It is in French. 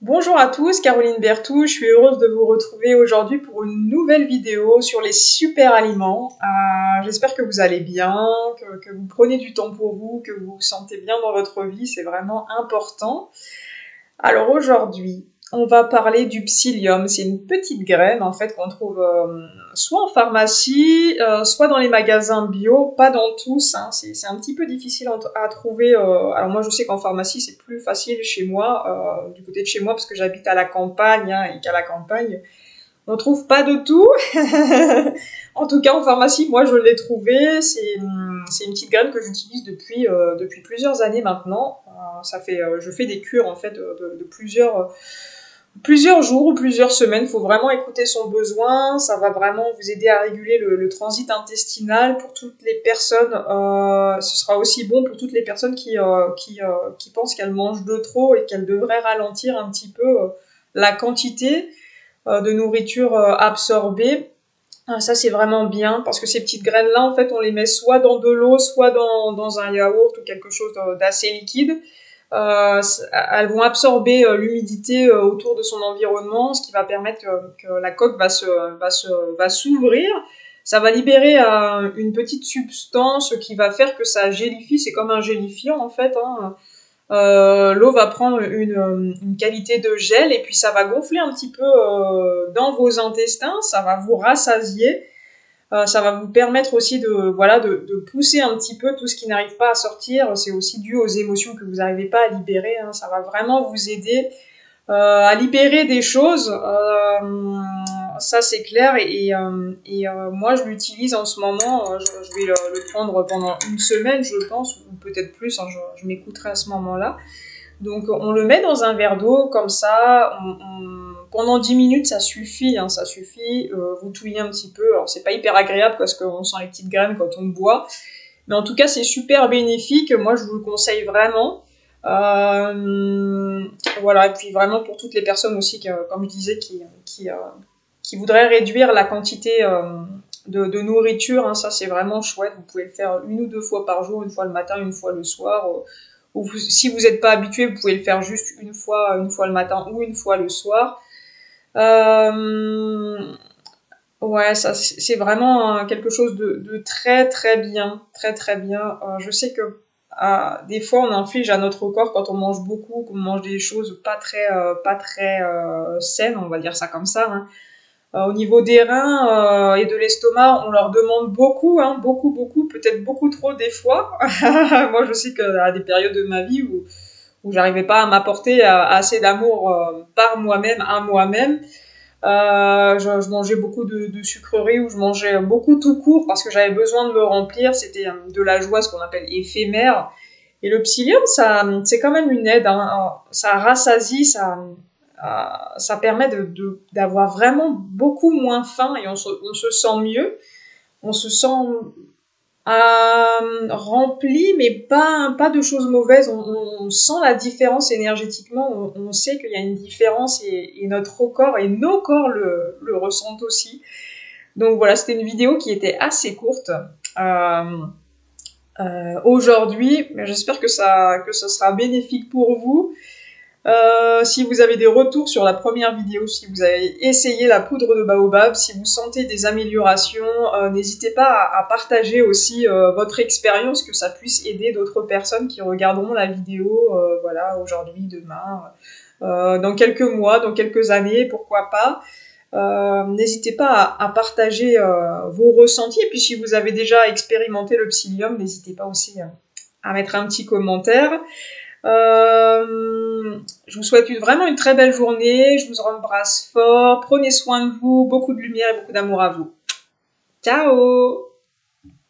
Bonjour à tous, Caroline Berthou, je suis heureuse de vous retrouver aujourd'hui pour une nouvelle vidéo sur les super aliments. J'espère que vous allez bien, que vous prenez du temps pour vous, que vous vous sentez bien dans votre vie, c'est vraiment important. Alors aujourd'hui, on va parler du psyllium. C'est une petite graine en fait qu'on trouve soit en pharmacie, soit dans les magasins bio, pas dans tous, hein. C'est un petit peu difficile à trouver. Alors moi je sais qu'en pharmacie c'est plus facile chez moi, du côté de chez moi parce que j'habite à la campagne, hein, et qu'à la campagne on trouve pas de tout. En tout cas en pharmacie moi je l'ai trouvé. C'est une petite graine que j'utilise depuis plusieurs années maintenant. Je fais des cures en fait de plusieurs jours ou plusieurs semaines. Il faut vraiment écouter son besoin. Ça va vraiment vous aider à réguler le transit intestinal pour toutes les personnes. Ce sera aussi bon pour toutes les personnes qui pensent qu'elles mangent de trop et qu'elles devraient ralentir un petit peu la quantité de nourriture absorbée. Ça c'est vraiment bien parce que ces petites graines là en fait on les met soit dans de l'eau soit dans un yaourt ou quelque chose d'assez liquide. Elles vont absorber l'humidité autour de son environnement, ce qui va permettre que la coque va s'ouvrir. Ça va libérer une petite substance qui va faire que ça gélifie. C'est comme un gélifiant en fait, hein. L'eau va prendre une qualité de gel et puis ça va gonfler un petit peu dans vos intestins. Ça va vous rassasier. Ça va vous permettre aussi de pousser un petit peu tout ce qui n'arrive pas à sortir. C'est aussi dû aux émotions que vous n'arrivez pas à libérer, hein. Ça va vraiment vous aider à libérer des choses. Ça c'est clair. Moi je l'utilise en ce moment. Je vais le prendre pendant une semaine, je pense, ou peut-être plus, hein. Je m'écouterai à ce moment-là. Donc on le met dans un verre d'eau comme ça, pendant 10 minutes ça suffit, hein, ça suffit, vous touillez un petit peu, alors c'est pas hyper agréable parce qu'on sent les petites graines quand on boit, mais en tout cas c'est super bénéfique, moi je vous le conseille vraiment. Voilà, et puis vraiment pour toutes les personnes aussi, comme je disais, qui voudraient réduire la quantité de nourriture, hein, ça c'est vraiment chouette, vous pouvez le faire une ou deux fois par jour, une fois le matin, une fois le soir. Si vous n'êtes pas habitué, vous pouvez le faire juste une fois le matin ou une fois le soir. Euh, ouais, ça c'est vraiment quelque chose de très très bien, très très bien. Je sais que des fois on inflige à notre corps quand on mange beaucoup, qu'on mange des choses pas très saines, on va dire ça comme ça, hein. Au niveau des reins et de l'estomac, on leur demande beaucoup, hein, beaucoup, beaucoup, peut-être beaucoup trop des fois. Moi, je sais qu'à des périodes de ma vie où j'arrivais pas à m'apporter assez d'amour par moi-même, à moi-même, je mangeais beaucoup de sucreries ou je mangeais beaucoup tout court parce que j'avais besoin de me remplir. C'était de la joie, ce qu'on appelle éphémère. Et le psyllium, c'est quand même une aide, hein. Ça rassasie, ça permet d'avoir vraiment beaucoup moins faim et on se sent mieux. On se sent rempli, mais pas de choses mauvaises. On sent la différence énergétiquement. On sait qu'il y a une différence et notre corps et nos corps le ressentent aussi. Donc voilà, c'était une vidéo qui était assez courte. Aujourd'hui, mais j'espère que ça sera bénéfique pour vous. Si vous avez des retours sur la première vidéo, si vous avez essayé la poudre de baobab, si vous sentez des améliorations, n'hésitez pas à partager aussi votre expérience, que ça puisse aider d'autres personnes qui regarderont la vidéo, voilà, aujourd'hui, demain, dans quelques mois, dans quelques années, pourquoi pas. N'hésitez pas à partager vos ressentis, et puis si vous avez déjà expérimenté le psyllium, n'hésitez pas aussi à mettre un petit commentaire. Je vous souhaite vraiment une très belle journée. Je vous embrasse fort. Prenez soin de vous. Beaucoup de lumière et beaucoup d'amour à vous. Ciao!